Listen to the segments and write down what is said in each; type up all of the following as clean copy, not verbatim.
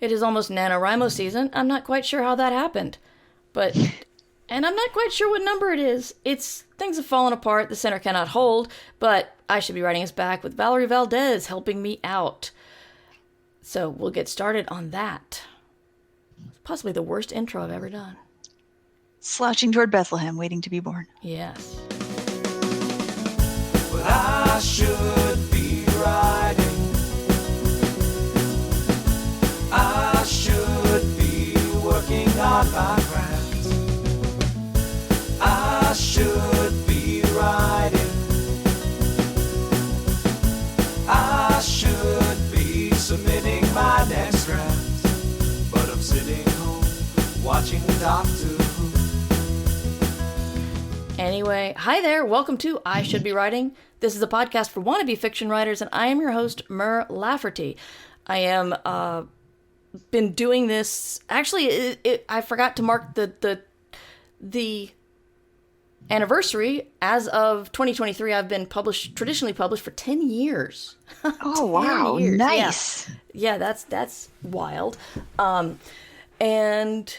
It is almost NaNoWriMo season. I'm not quite sure how that happened. But, and I'm not quite sure what number it is. Things have fallen apart, the center cannot hold, but I Should Be Writing is back with Valerie Valdes helping me out. So we'll get started on that. Possibly the worst intro I've ever done. Slouching toward Bethlehem, waiting to be born. Yes. But I should be writing. I should be working on my craft. I should be writing. I should be submitting my next draft. But I'm sitting home watching Doctor Who. Anyway, hi there. Welcome to I Should Be Writing. This is a podcast for wannabe fiction writers, and I am your host, Mer Lafferty. I am been doing this. Actually, I forgot to mark the anniversary. As of 2023, I've been traditionally published for 10 years. Oh, wow. 10 years. Nice. Yeah, that's wild. And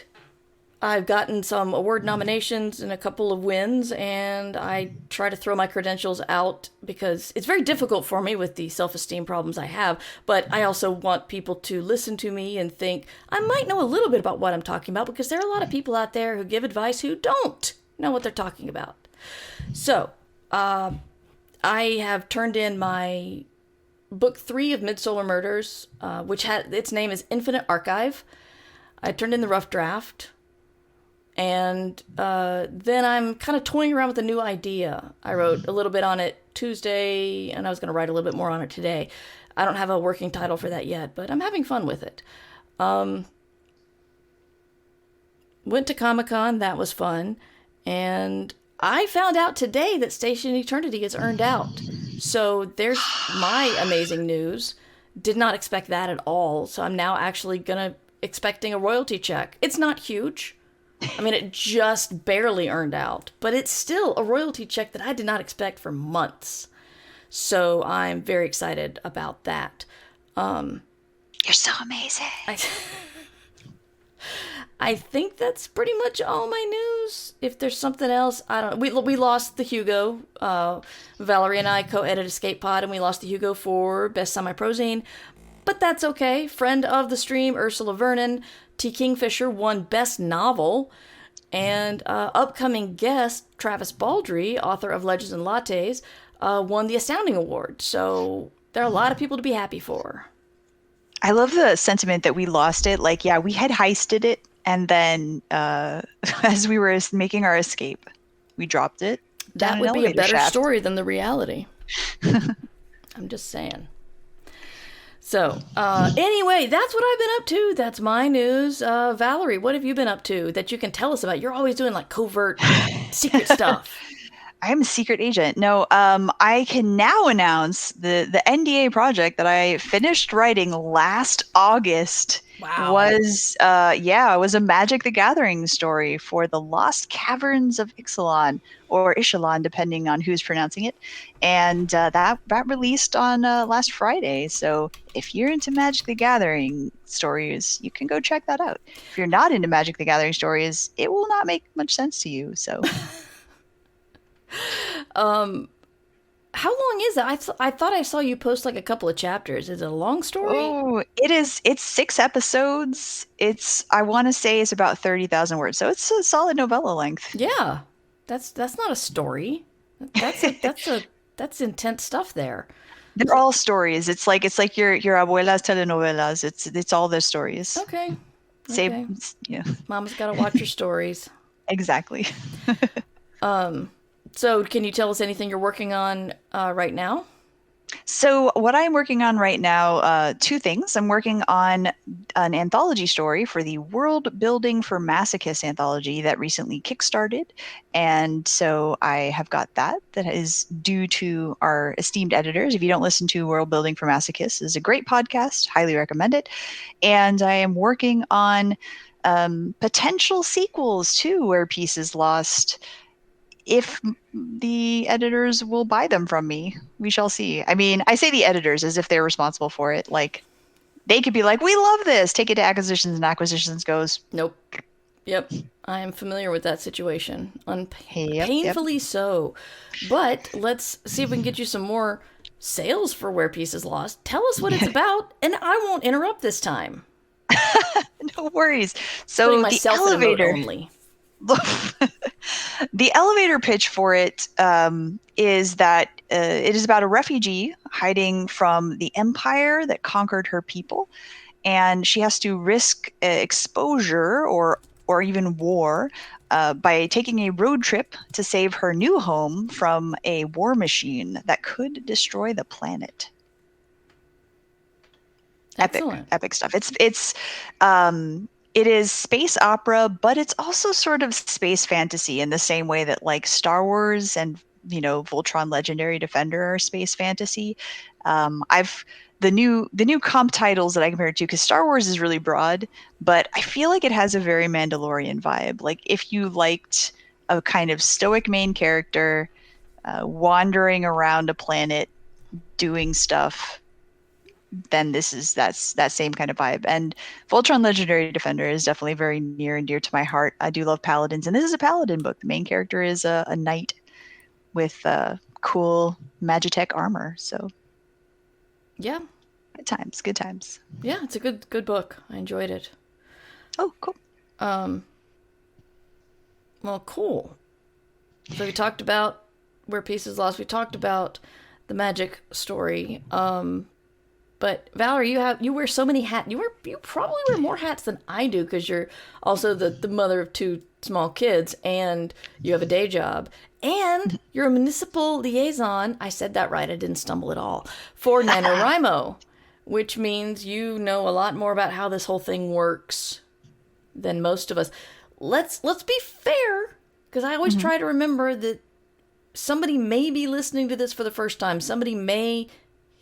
I've gotten some award nominations and a couple of wins, and I try to throw my credentials out because it's very difficult for me with the self-esteem problems I have, but I also want people to listen to me and think I might know a little bit about what I'm talking about, because there are a lot of people out there who give advice who don't know what they're talking about. So, I have turned in my book 3 of Midsolar Murders, which its name is Infinite Archive. I turned in the rough draft. And then I'm kind of toying around with a new idea. I wrote a little bit on it Tuesday, and I was going to write a little bit more on it today. I don't have a working title for that yet, but I'm having fun with it. Went to Comic-Con, that was fun. And I found out today that Station Eternity is earned out. So there's my amazing news. Did not expect that at all. So I'm now actually expecting a royalty check. It's not huge. I mean, it just barely earned out, but it's still a royalty check that I did not expect for months. So I'm very excited about that. You're so amazing. I think that's pretty much all my news. If there's something else, I don't know. We lost the Hugo. Valerie and I co-edited Escape Pod, and we lost the Hugo for Best Semi-Prozine. But that's okay. Friend of the stream, Ursula Vernon, T. Kingfisher, won Best Novel. And upcoming guest, Travis Baldry, author of Legends and Lattes, won the Astounding Award. So there are a lot of people to be happy for. I love the sentiment that we lost it. Like, yeah, we had heisted it, and then as we were making our escape, we dropped it. That would be a better story than the reality. I'm just saying. So, anyway, that's what I've been up to. That's my news. Valerie, what have you been up to that you can tell us about? You're always doing like covert secret stuff. I'm a secret agent. No, I can now announce the NDA project that I finished writing last August. Wow. Was a Magic the Gathering story for the Lost Caverns of Ixalan, or Ixalan, depending on who's pronouncing it. And that released on last Friday. So if you're into Magic the Gathering stories, you can go check that out. If you're not into Magic the Gathering stories, it will not make much sense to you. So, how long is it? I thought I saw you post like a couple of chapters. Is it a long story? Oh, it is. It's 6 episodes. I want to say it's about 30,000 words. So it's a solid novella length. Yeah. That's not a story. That's intense stuff there. They're all stories. It's like your abuela's telenovelas. It's all their stories. Okay. Yeah. Mama's got to watch your stories. Exactly. So can you tell us anything you're working on right now? So what I'm working on right now, 2 things. I'm working on an anthology story for the World Building for Masochists anthology that recently kickstarted. And so I have got that is due to our esteemed editors. If you don't listen to World Building for Masochists, it's a great podcast. Highly recommend it. And I am working on potential sequels to Where Peace is Lost. If the editors will buy them from me, we shall see. I mean, I say the editors as if they're responsible for it. Like, they could be like, we love this. Take it to acquisitions, and acquisitions goes, Nope. Yep. I am familiar with that situation. Yep. Painfully so. But let's see if we can get you some more sales for Where Peace is Lost. Tell us what it's about, and I won't interrupt this time. No worries. So Putting the myself in a mode elevator, only. the elevator pitch for it is that it is about a refugee hiding from the empire that conquered her people, and she has to risk exposure or even war by taking a road trip to save her new home from a war machine that could destroy the planet. Excellent. Epic stuff. It is space opera, but it's also sort of space fantasy in the same way that like Star Wars and Voltron Legendary Defender are space fantasy. The new comp titles that I compare it to, because Star Wars is really broad, but I feel like it has a very Mandalorian vibe. Like if you liked a kind of stoic main character wandering around a planet doing stuff, then that's that same kind of vibe. And Voltron Legendary Defender is definitely very near and dear to my heart. I do love paladins, and this is a paladin book. The main character is a knight with cool Magitech armor. So yeah, good times. Yeah, it's a good book. I enjoyed it. Oh, cool. Well, cool. So we talked about Where Peace is Lost. We talked about the magic story. But Valerie, you wear so many hats. You probably wear more hats than I do, because you're also the mother of 2 small kids, and you have a day job, and you're a municipal liaison. I said that right. I didn't stumble at all. For NaNoWriMo, which means you know a lot more about how this whole thing works than most of us. Let's be fair, because I always try to remember that somebody may be listening to this for the first time. Somebody may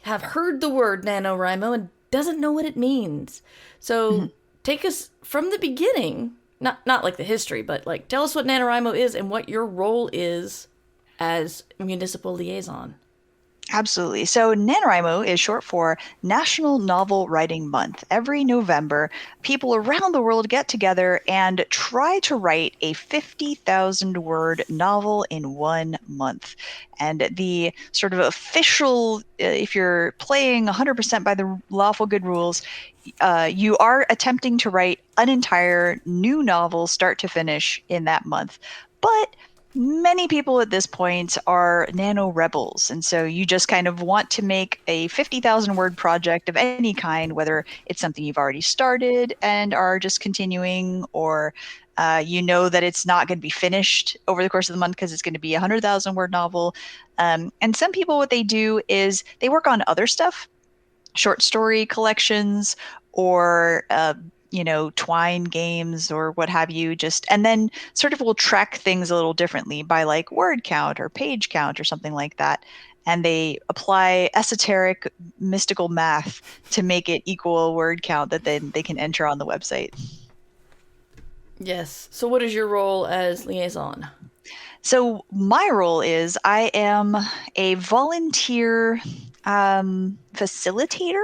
have heard the word NaNoWriMo and doesn't know what it means. So take us from the beginning, not like the history, but like tell us what NaNoWriMo is and what your role is as municipal liaison. Absolutely. So NaNoWriMo is short for National Novel Writing Month. Every November, people around the world get together and try to write a 50,000-word novel in 1 month. And the sort of official, if you're playing 100% by the lawful good rules, you are attempting to write an entire new novel, start to finish, in that month. But many people at this point are nano rebels, and so you just kind of want to make a 50,000-word project of any kind, whether it's something you've already started and are just continuing, or that it's not going to be finished over the course of the month because it's going to be a 100,000-word novel. And some people, what they do is they work on other stuff, short story collections, or twine games or what have you, and then sort of will track things a little differently by like word count or page count or something like that. And they apply esoteric mystical math to make it equal a word count that then they can enter on the website. Yes. So what is your role as liaison? So my role is I am a volunteer facilitator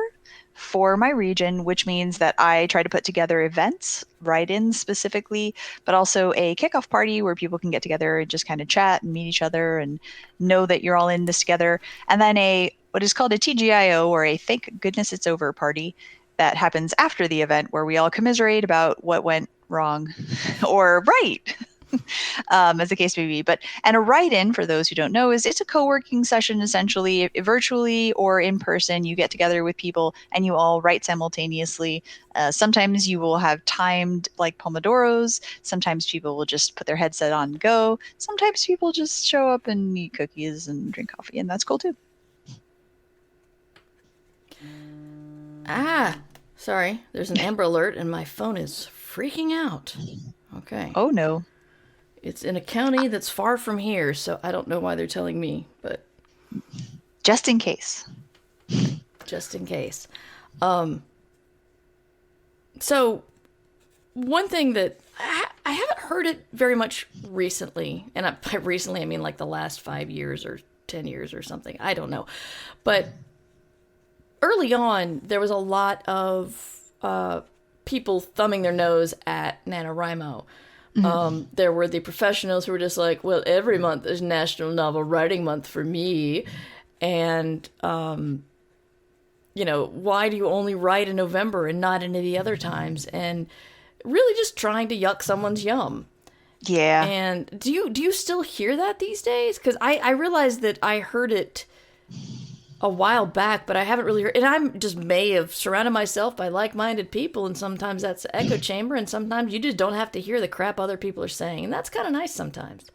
for my region, which means that I try to put together events, write-ins specifically, but also a kickoff party where people can get together and just kind of chat and meet each other and know that you're all in this together. And then what is called a TGIO, or a thank goodness it's over party, that happens after the event, where we all commiserate about what went wrong or right. As the case may be. And a write-in, for those who don't know, it's a co-working session, essentially, virtually or in person. You get together with people and you all write simultaneously. Sometimes you will have timed like Pomodoros. Sometimes people will just put their headset on and go. Sometimes people just show up and eat cookies and drink coffee, and that's cool too. Sorry. There's an Amber Alert and my phone is freaking out. Okay. Oh no. It's in a county that's far from here, so I don't know why they're telling me, but just in case. Just in case. So one thing that I haven't heard it very much recently, and by recently I mean like the last 5 years or 10 years or something. I don't know. But early on, there was a lot of people thumbing their nose at NaNoWriMo. There were the professionals who were just like, well, every month is National Novel Writing Month for me. And, why do you only write in November and not any of the other times? And really just trying to yuck someone's yum. Yeah. And do you still hear that these days? Because I realized that I heard it a while back, but I haven't really heard, and I'm just may have surrounded myself by like-minded people, and sometimes that's the echo chamber, and sometimes you just don't have to hear the crap other people are saying, and that's kind of nice sometimes.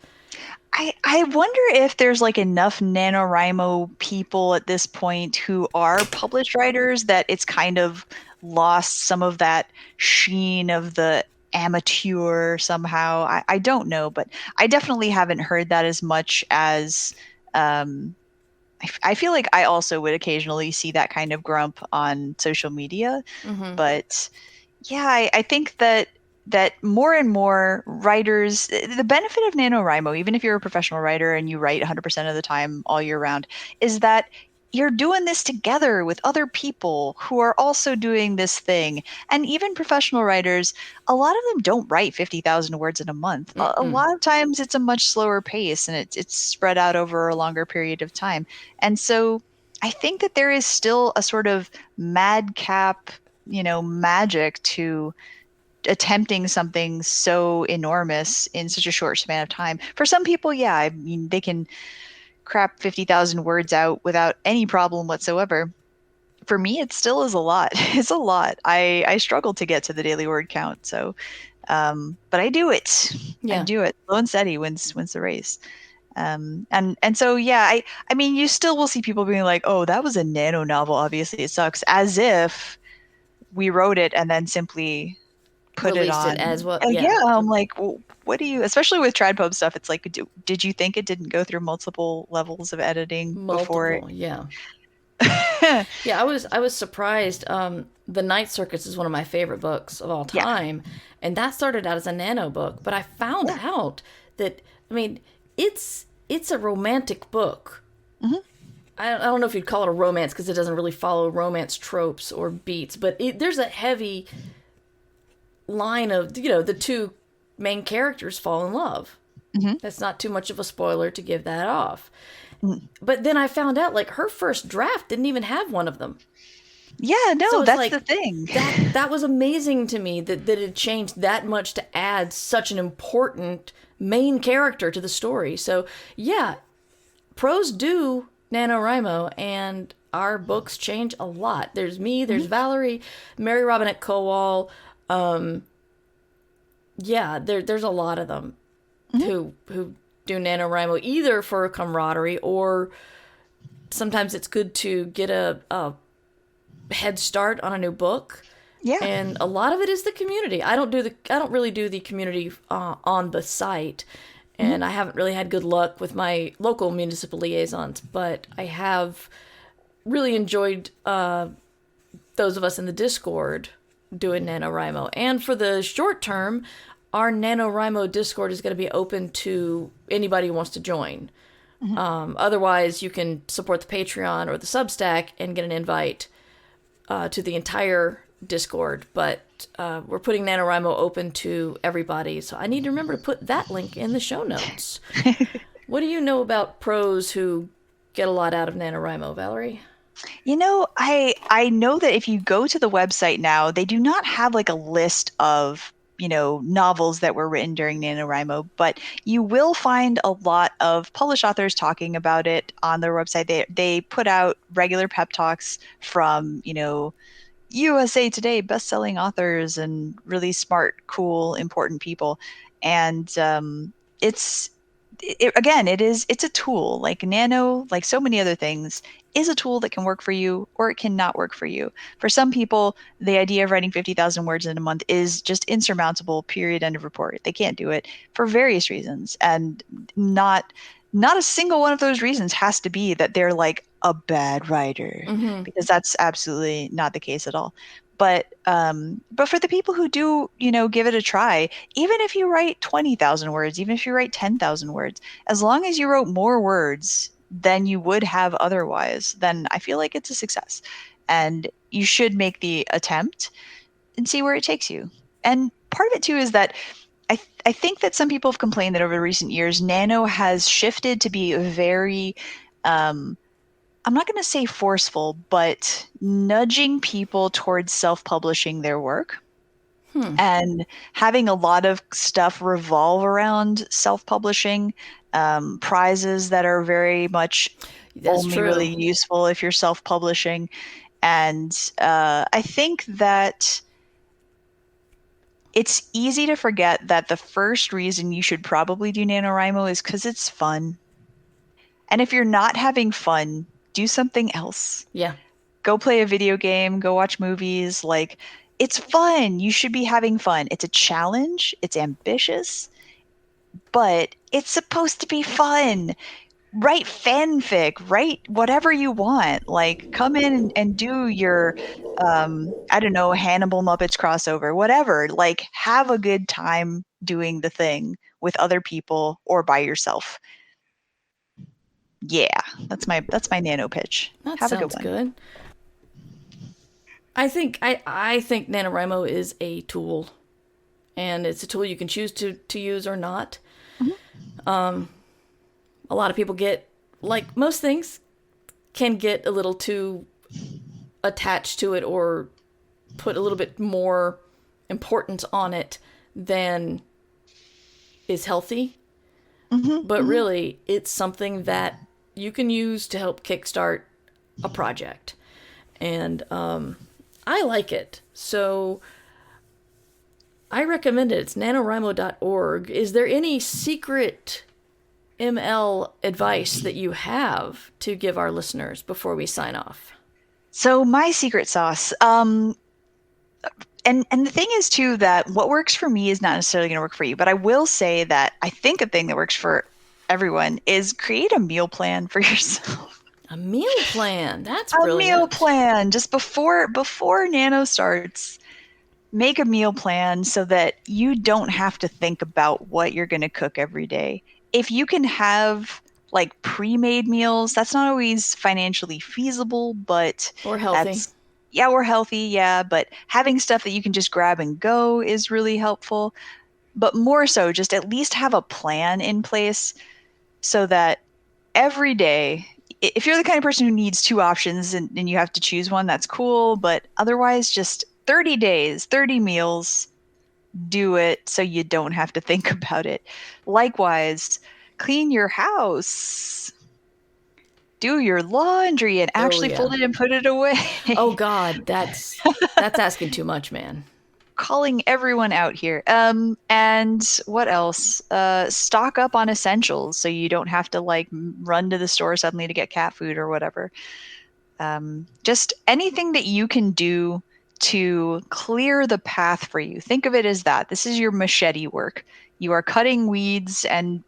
I wonder if there's like enough NaNoWriMo people at this point who are published writers that it's kind of lost some of that sheen of the amateur somehow. I don't know, but I definitely haven't heard that as much as I feel like I also would occasionally see that kind of grump on social media. But yeah, I think that more and more writers, the benefit of NaNoWriMo, even if you're a professional writer and you write 100% of the time all year round, is that you're doing this together with other people who are also doing this thing. And even professional writers, a lot of them don't write 50,000 words in a month. A lot of times it's a much slower pace and it's spread out over a longer period of time. And so I think that there is still a sort of madcap, magic to attempting something so enormous in such a short span of time. For some people, yeah, I mean, they can crap 50,000 words out without any problem whatsoever. For me, it still is a lot. It's a lot. I struggle to get to the daily word count. So, but I do it. Yeah. I do it. Slow and steady wins the race. And so, yeah, I mean, you still will see people being like, oh, that was a nano novel. Obviously it sucks, as if we wrote it and then simply put Released it on it as well. Yeah, I'm like, well, what do you, especially with TradPub stuff, it's like, did you think it didn't go through multiple levels of editing before? Yeah. Yeah, I was surprised. The Night Circus is one of my favorite books of all time, and that started out as a nano book. But I found out that, I mean, it's a romantic book. I don't know if you'd call it a romance because it doesn't really follow romance tropes or beats, but there's a heavy line of, the two main characters fall in love. That's not too much of a spoiler to give that off. But then I found out, like, her first draft didn't even have one of them. Yeah, no, So it's that's like, the thing. That was amazing to me that it changed that much to add such an important main character to the story. So, yeah, pros do NaNoWriMo, and our books change a lot. There's me, there's Valerie, Mary Robinette Kowal. There's a lot of them who do NaNoWriMo either for camaraderie, or sometimes it's good to get a head start on a new book. Yeah. And a lot of it is the community. I don't really do the community on the site. And I haven't really had good luck with my local municipal liaisons, but I have really enjoyed those of us in the Discord doing NaNoWriMo. And for the short term, our NaNoWriMo Discord is going to be open to anybody who wants to join. Otherwise, you can support the Patreon or the Substack and get an invite to the entire Discord. But we're putting NaNoWriMo open to everybody, so I need to remember to put that link in the show notes. What do you know about pros who get a lot out of NaNoWriMo, Valerie? I know that if you go to the website now, they do not have like a list of, novels that were written during NaNoWriMo, but you will find a lot of published authors talking about it on their website. They put out regular pep talks from, USA Today best-selling authors and really smart, cool, important people. And it's a tool. Like Nano, like so many other things, is a tool that can work for you or it cannot work for you. For some people, the idea of writing 50,000 words in a month is just insurmountable, period, end of report. They can't do it for various reasons. And not a single one of those reasons has to be that they're like a bad writer, because that's absolutely not the case at all. But for the people who do, give it a try, even if you write 20,000 words, even if you write 10,000 words, as long as you wrote more words than you would have otherwise, then I feel like it's a success. and you should make the attempt and see where it takes you. And part of it too is that I think that some people have complained that over recent years, Nano has shifted to be very, I'm not going to say forceful, but nudging people towards self-publishing their work. And having a lot of stuff revolve around self-publishing, prizes that are very much only really useful if you're self-publishing. And I think that it's easy to forget that the first reason you should probably do NaNoWriMo is because it's fun. And if you're not having fun, do something else. Yeah. Go play a video game, go watch movies. Like, it's fun. You should be having fun. It's a challenge. It's ambitious, but it's supposed to be fun. Write fanfic, write whatever you want. Like, come in and do your, I don't know, Hannibal Muppets crossover, whatever. Like, have a good time doing the thing with other people or by yourself. Yeah, that's my Nano pitch. That have sounds a good one. Good. I think NaNoWriMo is a tool, and it's a tool you can choose to use or not. A lot of people get, like most things, can get a little too attached to it or put a little bit more importance on it than is healthy. But really, it's something that you can use to help kickstart a project. And I like it. So I recommend it. It's NaNoWriMo.org. Is there any secret ML advice that you have to give our listeners before we sign off? So my secret sauce, and the thing is too that what works for me is not necessarily going to work for you. But I will say that I think a thing that works for everyone is create a meal plan for yourself. A meal plan. That's brilliant. A meal plan. Just before Nano starts, make a meal plan so that you don't have to think about what you're going to cook every day. If you can have like pre-made meals, that's not always financially feasible, but or healthy. Or healthy, yeah. But having stuff that you can just grab and go is really helpful. But more so, just at least have a plan in place so that every day, if you're the kind of person who needs two options and you have to choose one, that's cool. But otherwise, just 30 days, 30 meals, do it so you don't have to think about it. Likewise, clean your house, do your laundry, and actually fold it and put it away. Oh God, that's asking too much, man. Calling everyone out here. And what else? Stock up on essentials so you don't have to like run to the store suddenly to get cat food or whatever. Just anything that you can do to clear the path for you. Think of it as that. This is your machete work. You are cutting weeds and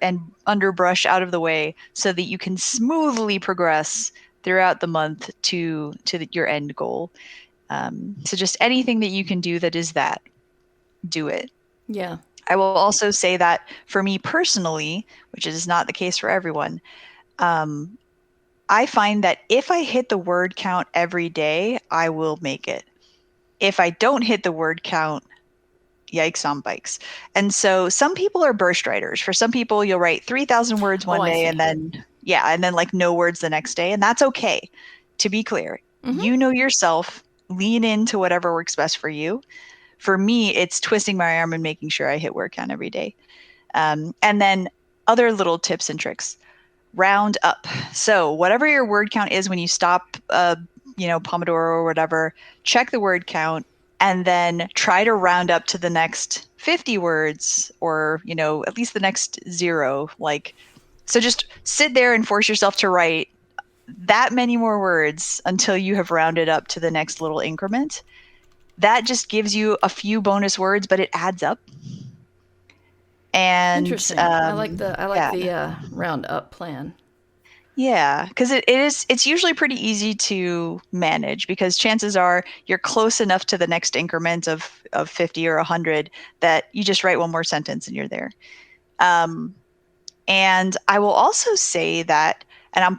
underbrush out of the way so that you can smoothly progress throughout the month to your end goal. So just anything that you can do that is that, do it. Yeah. I will also say that for me personally, which is not the case for everyone, I find that if I hit the word count every day, I will make it. If I don't hit the word count, yikes on bikes. And so some people are burst writers. For some people, you'll write 3,000 words one day and then like no words the next day. And that's okay. To be clear, you know yourself, lean into whatever works best for you. For me, it's twisting my arm and making sure I hit word count every day. And then other little tips and tricks. Round up. So whatever your word count is when you stop, Pomodoro or whatever, check the word count and then try to round up to the next 50 words or, at least the next 0. So just sit there and force yourself to write that many more words until you have rounded up to the next little increment. That just gives you a few bonus words, but it adds up. And interesting. I like the round up plan. Yeah, because it's usually pretty easy to manage because chances are you're close enough to the next increment of 50 or 100 that you just write one more sentence and you're there. And I will also say that, and I'm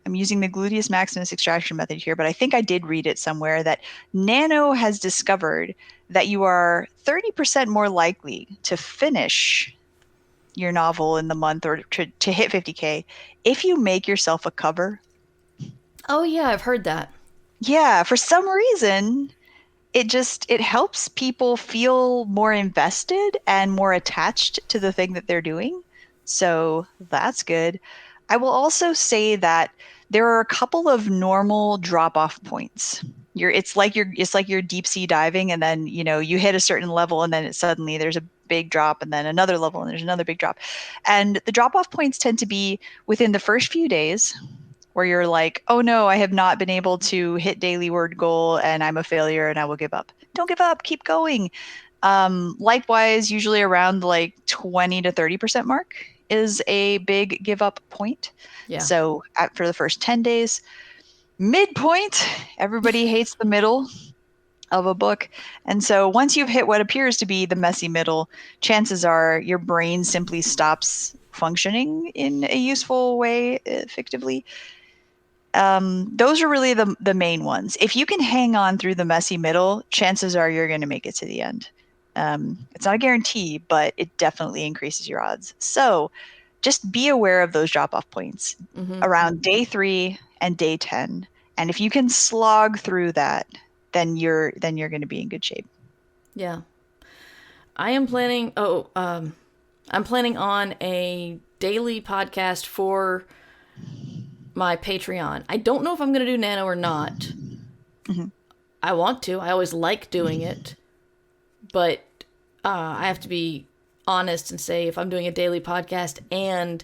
I'm using the gluteus maximus extraction method here, but I think I did read it somewhere that Nano has discovered that you are 30% more likely to finish your novel in the month or to hit 50K if you make yourself a cover. Oh, yeah, I've heard that. Yeah, for some reason, it helps people feel more invested and more attached to the thing that they're doing. So that's good. I will also say that there are a couple of normal drop-off points. It's like you're deep sea diving, and then you hit a certain level, and then suddenly there's a big drop, and then another level, and there's another big drop. And the drop-off points tend to be within the first few days, where you're like, oh no, I have not been able to hit daily word goal, and I'm a failure, and I will give up. Don't give up, keep going. Likewise, usually around like 20 to 30% mark is a big give up point. Yeah. So for the first 10 days, midpoint, everybody hates the middle of a book. And so once you've hit what appears to be the messy middle, chances are your brain simply stops functioning in a useful way effectively. Those are really the main ones. If you can hang on through the messy middle, chances are you're going to make it to the end. It's not a guarantee, but it definitely increases your odds. So just be aware of those drop-off points around day 3 and day 10. And if you can slog through that, then you're going to be in good shape. Yeah. I'm planning on a daily podcast for my Patreon. I don't know if I'm going to do Nano or not. Mm-hmm. I want to. I always like doing it. But I have to be honest and say if I'm doing a daily podcast and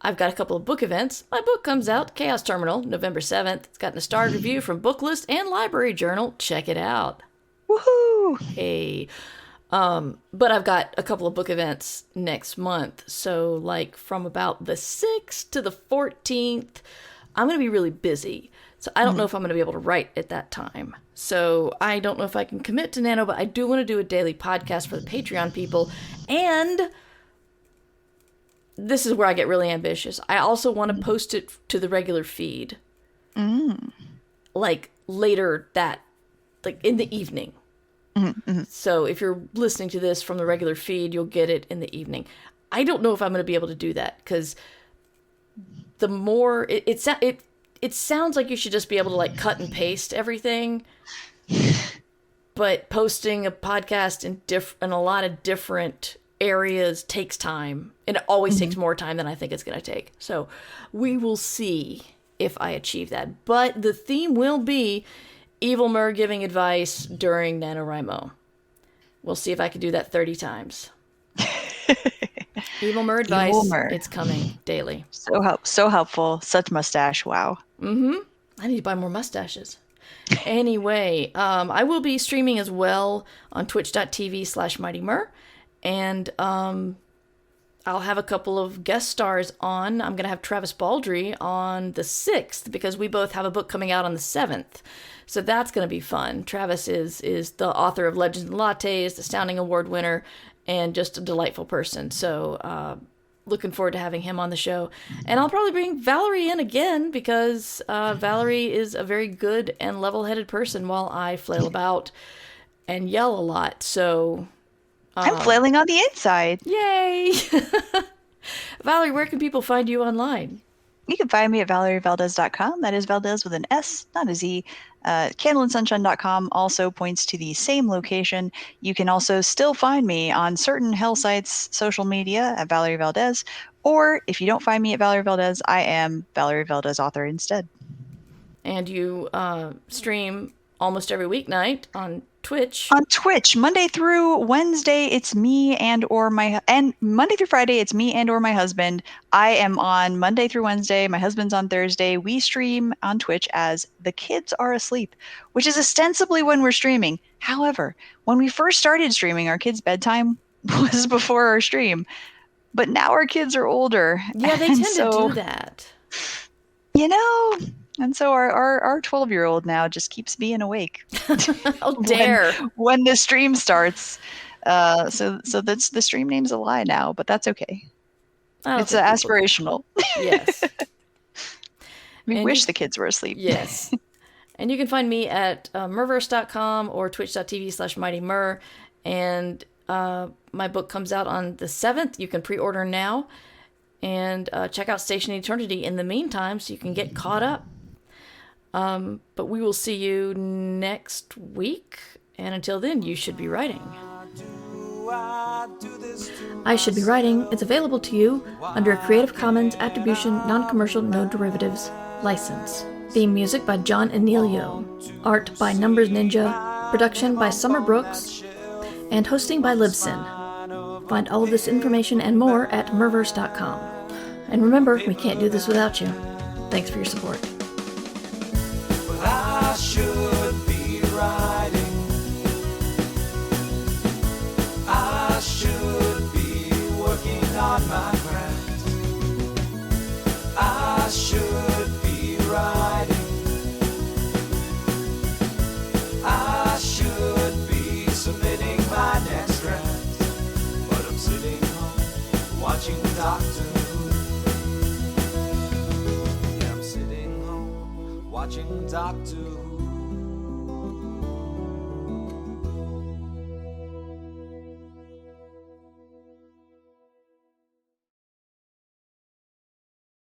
I've got a couple of book events, my book comes out, Chaos Terminal, November 7th. It's gotten a starred review from Booklist and Library Journal. Check it out. Woohoo! Hey. But I've got a couple of book events next month. So like from about the 6th to the 14th, I'm going to be really busy. So I don't know if I'm going to be able to write at that time. So I don't know if I can commit to Nano, but I do want to do a daily podcast for the Patreon people. And this is where I get really ambitious. I also want to post it to the regular feed. Like later like in the evening. So if you're listening to this from the regular feed, you'll get it in the evening. I don't know if I'm going to be able to do that because the more it sounds like you should just be able to like cut and paste everything, but posting a podcast in a lot of different areas takes time, and it always takes more time than I think it's going to take. So we will see if I achieve that. But the theme will be Evil Mer giving advice during NaNoWriMo. We'll see if I can do that 30 times. Evil Mer advice. Evil Mer. It's coming daily. So helpful. Such mustache. Wow. I need to buy more mustaches. Anyway, I will be streaming as well on twitch.tv/MightyMer. And I'll have a couple of guest stars on. I'm going to have Travis Baldry on the 6th because we both have a book coming out on the 7th. So that's going to be fun. Travis is the author of Legends and Lattes, the Astounding Award winner, and just a delightful person. So looking forward to having him on the show. And I'll probably bring Valerie in again because Valerie is a very good and level-headed person while I flail about and yell a lot. So I'm flailing on the inside. Yay! Valerie, where can people find you online? You can find me at valerievaldes.com. That is Valdes with an S, not a Z. Candleandsunshine.com also points to the same location. You can also still find me on certain Hell Sites social media at Valerie Valdes. Or if you don't find me at Valerie Valdes, I am Valerie Valdes author instead. And you stream almost every weeknight on Twitch. On Twitch, Monday through Wednesday, it's me and Monday through Friday, it's me and or my husband. I am on Monday through Wednesday. My husband's on Thursday. We stream on Twitch as the kids are asleep, which is ostensibly when we're streaming. However, when we first started streaming, our kids' bedtime was before our stream. But now our kids are older. Yeah, they tend to do that. And so our 12-year-old now just keeps being awake. Oh, dare. When the stream starts. So that's the stream name's a lie now, but that's okay. It's aspirational. Yes. We And wish you- the kids were asleep. Yes. And you can find me at murverse.com or twitch.tv/mightymur. And my book comes out on the 7th. You can pre-order now. And check out Station Eternity in the meantime so you can get caught up. But we will see you next week. And until then, you should be writing. I Should Be Writing is available to you under a Creative Commons Attribution Non-Commercial No Derivatives license. Theme music by John Anealio. Art by Numbers Ninja. Production by Summer Brooks. And hosting by Libsyn. Find all of this information and more at murverse.com. And remember, we can't do this without you. Thanks for your support. Well, I should be writing. I should be working on my craft. I should be writing. I should be submitting my next draft. But I'm sitting home watching Doctor Who. Yeah, I'm sitting home watching Doctor Who.